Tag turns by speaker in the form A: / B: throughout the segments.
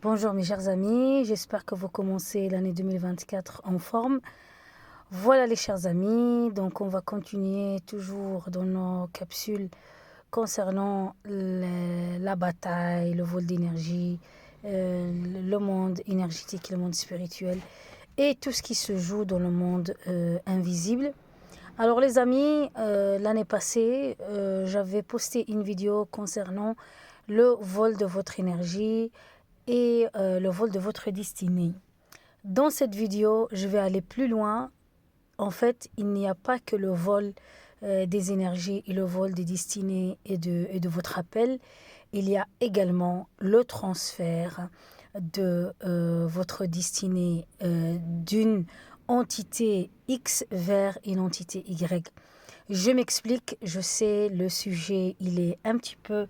A: Bonjour mes chers amis, j'espère que vous commencez l'année 2024 en forme. Voilà les chers amis, donc on va continuer toujours dans nos capsules concernant la bataille, le vol d'énergie, le monde énergétique, le monde spirituel et tout ce qui se joue dans le monde invisible. Alors les amis, l'année passée, j'avais posté une vidéo concernant le vol de votre énergie et le vol de votre destinée. Dans cette vidéo, je vais aller plus loin. En fait, il n'y a pas que le vol des énergies et le vol des destinées et de votre appel. Il y a également le transfert de votre destinée d'une entité X vers une entité Y. Je m'explique, je sais, le sujet, il est un petit peu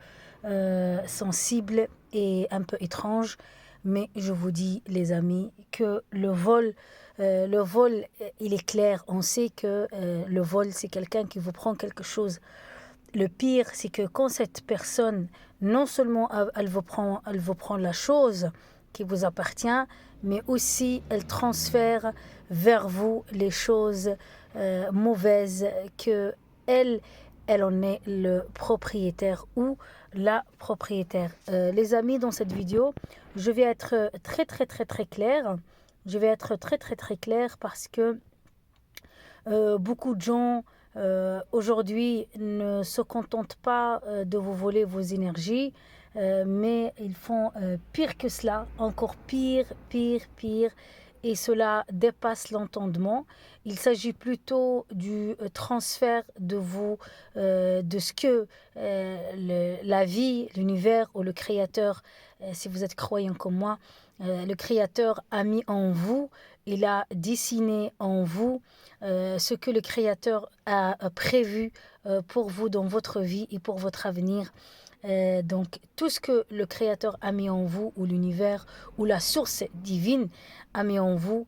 A: sensible et un peu étrange, mais je vous dis, les amis, que le vol, il est clair. On sait que le vol, c'est quelqu'un qui vous prend quelque chose. Le pire, c'est que quand cette personne, non seulement elle vous prend la chose qui vous appartient, mais aussi elle transfère vers vous les choses mauvaises que elle en est le propriétaire ou la propriétaire. Les amis, dans cette vidéo, je vais être très claire. Je vais être très claire parce que beaucoup de gens aujourd'hui ne se contentent pas de vous voler vos énergies, mais ils font pire que cela, encore pire. Et cela dépasse l'entendement. Il s'agit plutôt du transfert de vous, de ce que la vie, l'univers ou le Créateur, si vous êtes croyant comme moi, le Créateur a mis en vous, il a dessiné en vous ce que le Créateur a prévu pour vous dans votre vie et pour votre avenir. Donc tout ce que le Créateur a mis en vous, ou l'univers, ou la source divine a mis en vous,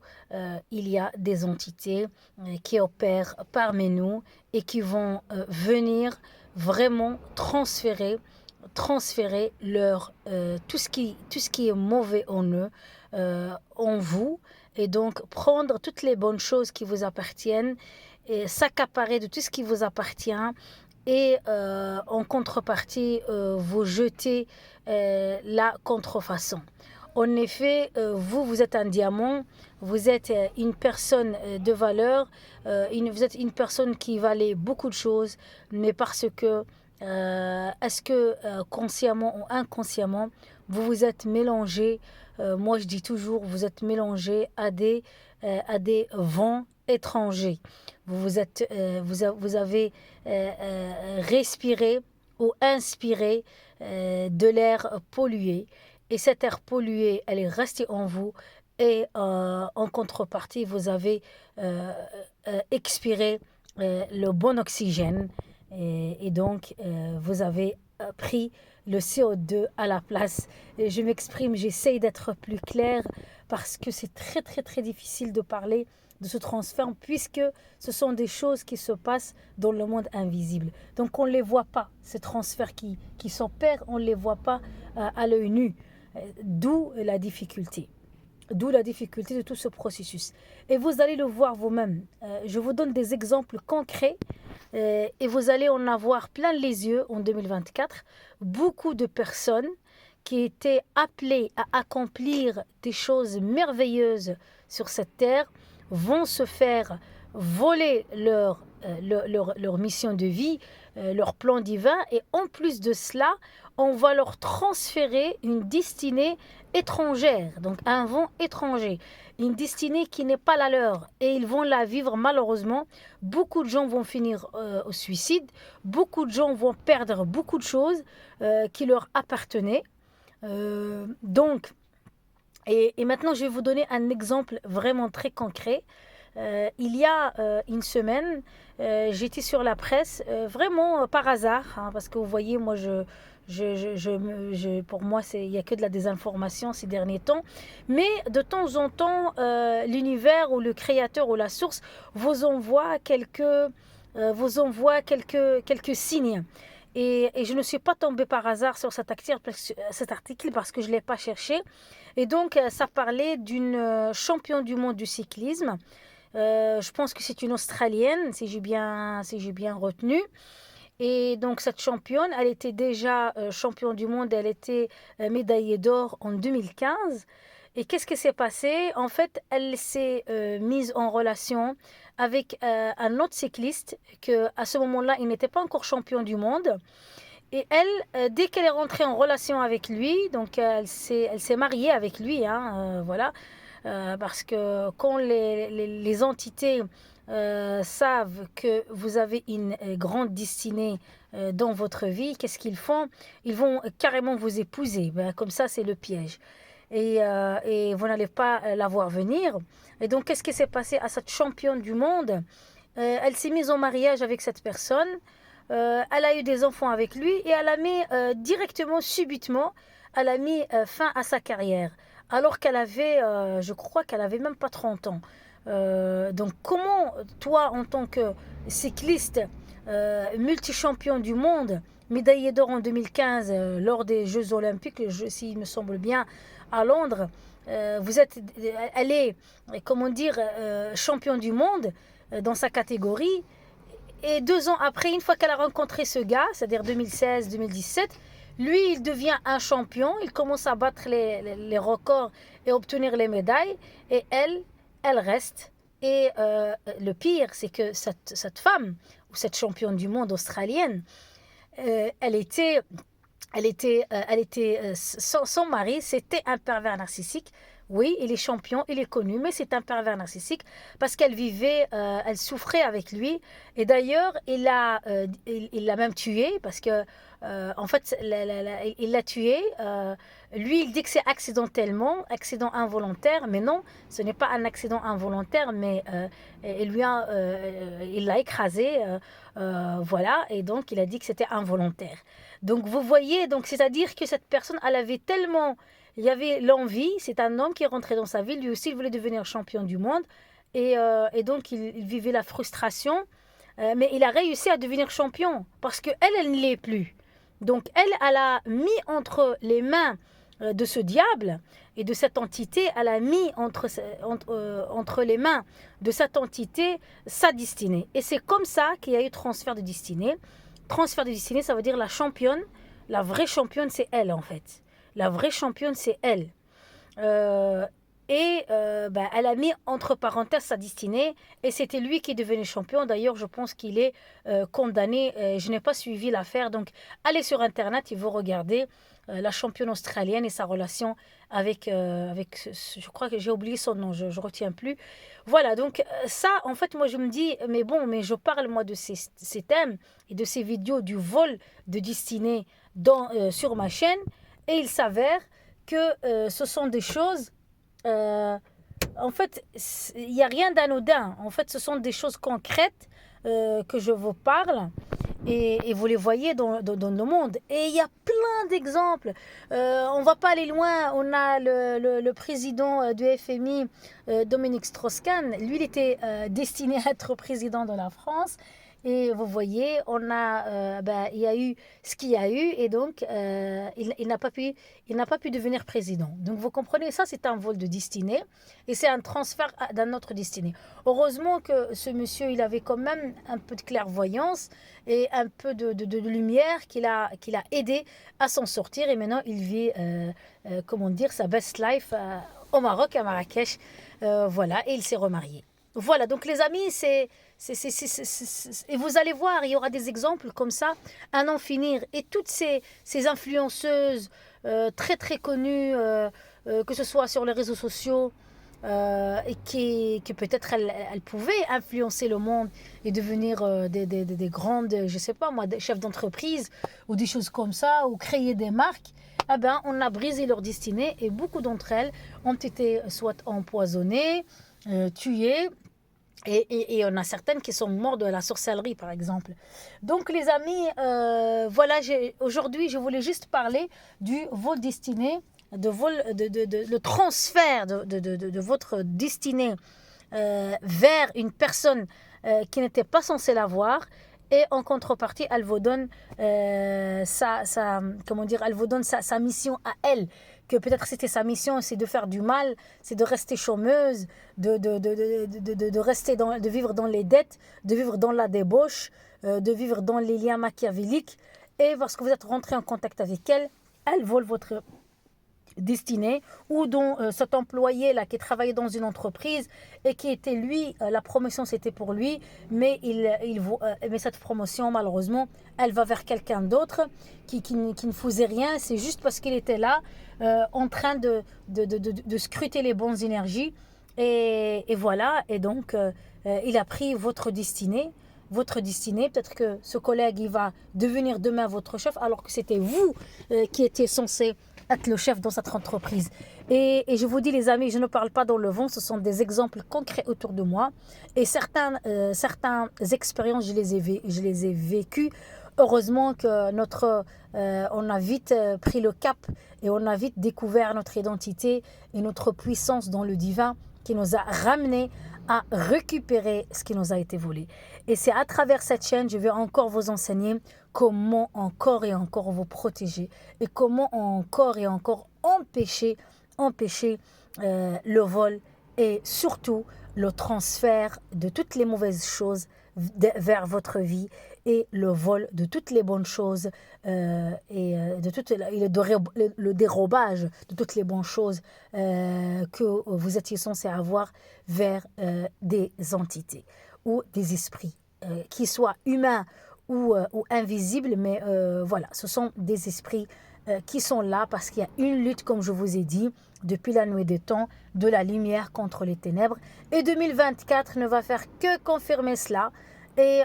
A: il y a des entités qui opèrent parmi nous et qui vont venir vraiment transférer leur, tout ce qui est mauvais en eux, en vous, et donc prendre toutes les bonnes choses qui vous appartiennent et s'accaparer de tout ce qui vous appartient et en contrepartie vous jeter la contrefaçon. En effet, vous êtes un diamant, vous êtes une personne de valeur, vous êtes une personne qui valait beaucoup de choses, mais parce que est-ce que consciemment ou inconsciemment, vous vous êtes mélangé, moi je dis toujours, vous êtes mélangé à des vents étrangers. Vous avez respiré ou inspiré de l'air pollué. Et cet air pollué, elle est restée en vous. Et en contrepartie, vous avez expiré le bon oxygène. Et donc, vous avez pris le CO2 à la place. Et je m'exprime, j'essaye d'être plus claire parce que c'est très difficile de parler de ce transfert puisque ce sont des choses qui se passent dans le monde invisible. Donc on ne les voit pas, ces transferts qui s'opèrent, on ne les voit pas à l'œil nu. D'où la difficulté. D'où la difficulté de tout ce processus. Et vous allez le voir vous-même. Je vous donne des exemples concrets et vous allez en avoir plein les yeux en 2024. Beaucoup de personnes qui étaient appelées à accomplir des choses merveilleuses sur cette terre vont se faire voler leur mission de vie, leur plan divin, et en plus de cela, on va leur transférer une destinée étrangère, donc un vent étranger, une destinée qui n'est pas la leur, et ils vont la vivre malheureusement. Beaucoup de gens vont finir au suicide, beaucoup de gens vont perdre beaucoup de choses qui leur appartenaient. Donc, et maintenant je vais vous donner un exemple vraiment très concret. Il y a une semaine, j'étais sur la presse, vraiment par hasard, hein, parce que vous voyez, moi, pour moi, il n'y a que de la désinformation ces derniers temps. Mais de temps en temps, l'univers ou le créateur ou la source vous envoie quelques signes. Et je ne suis pas tombée par hasard sur cet article parce que je ne l'ai pas cherché. Et donc, ça parlait d'une championne du monde du cyclisme. Je pense que c'est une Australienne, si j'ai bien retenu. Et donc, cette championne, elle était déjà championne du monde, elle était médaillée d'or en 2015. Et qu'est-ce qui s'est passé? En fait, elle s'est mise en relation avec un autre cycliste que, à ce moment-là, il n'était pas encore champion du monde. Et elle, dès qu'elle est rentrée en relation avec lui, donc elle s'est mariée avec lui, hein, voilà. Parce que quand les entités savent que vous avez une grande destinée dans votre vie, qu'est-ce qu'ils font? Ils vont carrément vous épouser. Ben, comme ça, c'est le piège. Et vous n'allez pas la voir venir. Et donc, qu'est-ce qui s'est passé à cette championne du monde? Elle s'est mise en mariage avec cette personne. Elle a eu des enfants avec lui et elle a mis directement, subitement, elle a mis fin à sa carrière. Alors qu'elle avait, je crois qu'elle avait même pas 30 ans. Donc comment toi, en tant que cycliste, multi-champion du monde, médaillé d'or en 2015 lors des Jeux Olympiques, s'il me semble bien, à Londres, elle est, comment dire, champion du monde dans sa catégorie. Et 2 ans après, une fois qu'elle a rencontré ce gars, c'est-à-dire 2016-2017, lui, il devient un champion, il commence à battre les records et obtenir les médailles. Et elle reste. Et le pire, c'est que cette femme, ou cette championne du monde australienne, son mari, c'était un pervers narcissique. Oui, il est champion, il est connu, mais c'est un pervers narcissique parce qu'elle vivait, elle souffrait avec lui. Et d'ailleurs, il l'a même tué parce que, en fait, il l'a tué. Lui, il dit que c'est accident involontaire, mais non, ce n'est pas un accident involontaire, mais il l'a écrasé, voilà, et donc il a dit que c'était involontaire. Donc vous voyez, donc c'est-à-dire que cette personne, elle avait tellement, il y avait l'envie, c'est un homme qui est rentré dans sa vie, lui aussi il voulait devenir champion du monde, et donc il vivait la frustration, mais il a réussi à devenir champion, parce qu'elle, elle ne l'est plus. Donc elle a mis entre les mains de ce diable et de cette entité, elle a mis entre les mains de cette entité sa destinée. Et c'est comme ça qu'il y a eu transfert de destinée. Transfert de destinée, ça veut dire la championne, la vraie championne, c'est elle en fait. La vraie championne, c'est elle. Elle a mis entre parenthèses sa destinée et c'était lui qui est devenu champion. D'ailleurs, je pense qu'il est condamné. Je n'ai pas suivi l'affaire, donc allez sur Internet et vous regardez la championne australienne et sa relation je crois que j'ai oublié son nom, je ne retiens plus. Voilà, donc ça, en fait, moi je me dis, mais bon, mais je parle moi de ces thèmes et de ces vidéos du vol de destinée sur ma chaîne et il s'avère que ce sont des choses. En fait, il n'y a rien d'anodin. En fait, ce sont des choses concrètes que je vous parle. Et vous les voyez dans le monde. Et il y a plein d'exemples. On ne va pas aller loin. On a le président du FMI, Dominique Strauss-Kahn. Lui, il était destiné à être président de la France. Et vous voyez, il y a eu ce qu'il y a eu et donc il n'a pas pu devenir président. Donc vous comprenez, ça c'est un vol de destinée et c'est un transfert d'un autre destinée. Heureusement que ce monsieur, il avait quand même un peu de clairvoyance et un peu de lumière qui l'a aidé à s'en sortir et maintenant il vit, comment dire, sa best life au Maroc, à Marrakech. Voilà, et il s'est remarié. Voilà, donc les amis, et vous allez voir, il y aura des exemples comme ça, à n'en finir. Et toutes ces influenceuses très très connues, que ce soit sur les réseaux sociaux, et que peut-être elles pouvaient influencer le monde et devenir des grandes, je sais pas moi, des chefs d'entreprise ou des choses comme ça, ou créer des marques. Eh ben, on a brisé leur destinée et beaucoup d'entre elles ont été soit empoisonnées, tuées. Et on a certaines qui sont mortes de la sorcellerie, par exemple. Donc, les amis, voilà, aujourd'hui, je voulais juste parler du vol destiné, le transfert de votre destinée vers une personne qui n'était pas censée l'avoir. Et en contrepartie, elle vous donne comment dire, elle vous donne sa mission à elle. Que peut-être c'était sa mission, c'est de faire du mal, c'est de rester chômeuse, rester de vivre dans les dettes, de vivre dans la débauche, de vivre dans les liens machiavéliques. Et lorsque vous êtes rentré en contact avec elle, elle vole votre destinée, ou dont cet employé là qui travaillait dans une entreprise et qui était lui, la promotion c'était pour lui, mais mais cette promotion malheureusement elle va vers quelqu'un d'autre qui ne faisait rien, c'est juste parce qu'il était là en train de scruter les bonnes énergies et voilà, et donc il a pris votre destinée. Votre destinée, peut-être que ce collègue il va devenir demain votre chef alors que c'était vous qui étiez censé être le chef dans cette entreprise. Et je vous dis les amis, je ne parle pas dans le vent, ce sont des exemples concrets autour de moi. Et certaines expériences, je les ai vécues. Heureusement que on a vite pris le cap et on a vite découvert notre identité et notre puissance dans le divin qui nous a ramenés à récupérer ce qui nous a été volé. Et c'est à travers cette chaîne, je vais encore vous enseigner comment encore et encore vous protéger et comment encore et encore empêcher le vol et surtout le transfert de toutes les mauvaises choses vers votre vie et le vol de toutes les bonnes choses le dérobage de toutes les bonnes choses que vous étiez censé avoir vers des entités ou des esprits, qui soient humains ou invisibles, mais voilà, ce sont des esprits qui sont là parce qu'il y a une lutte, comme je vous ai dit, depuis la nuit des temps, de la lumière contre les ténèbres. Et 2024 ne va faire que confirmer cela. Et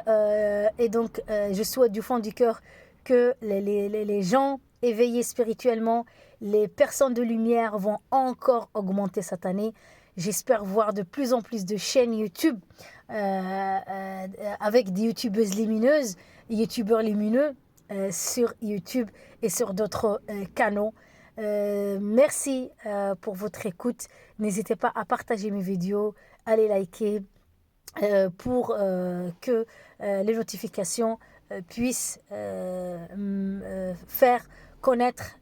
A: donc, je souhaite du fond du cœur que les gens éveillés spirituellement, les personnes de lumière vont encore augmenter cette année. J'espère voir de plus en plus de chaînes YouTube avec des youtubeuses lumineuses, youtubeurs lumineux sur YouTube et sur d'autres canaux. Merci pour votre écoute. N'hésitez pas à partager mes vidéos, à les liker pour que les notifications puissent faire connaître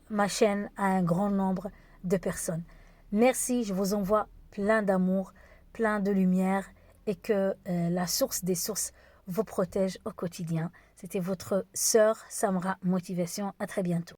A: ma chaîne à un grand nombre de personnes. Merci, je vous envoie plein d'amour, plein de lumière et que la source des sources vous protège au quotidien. C'était votre sœur Samra Motivation. À très bientôt.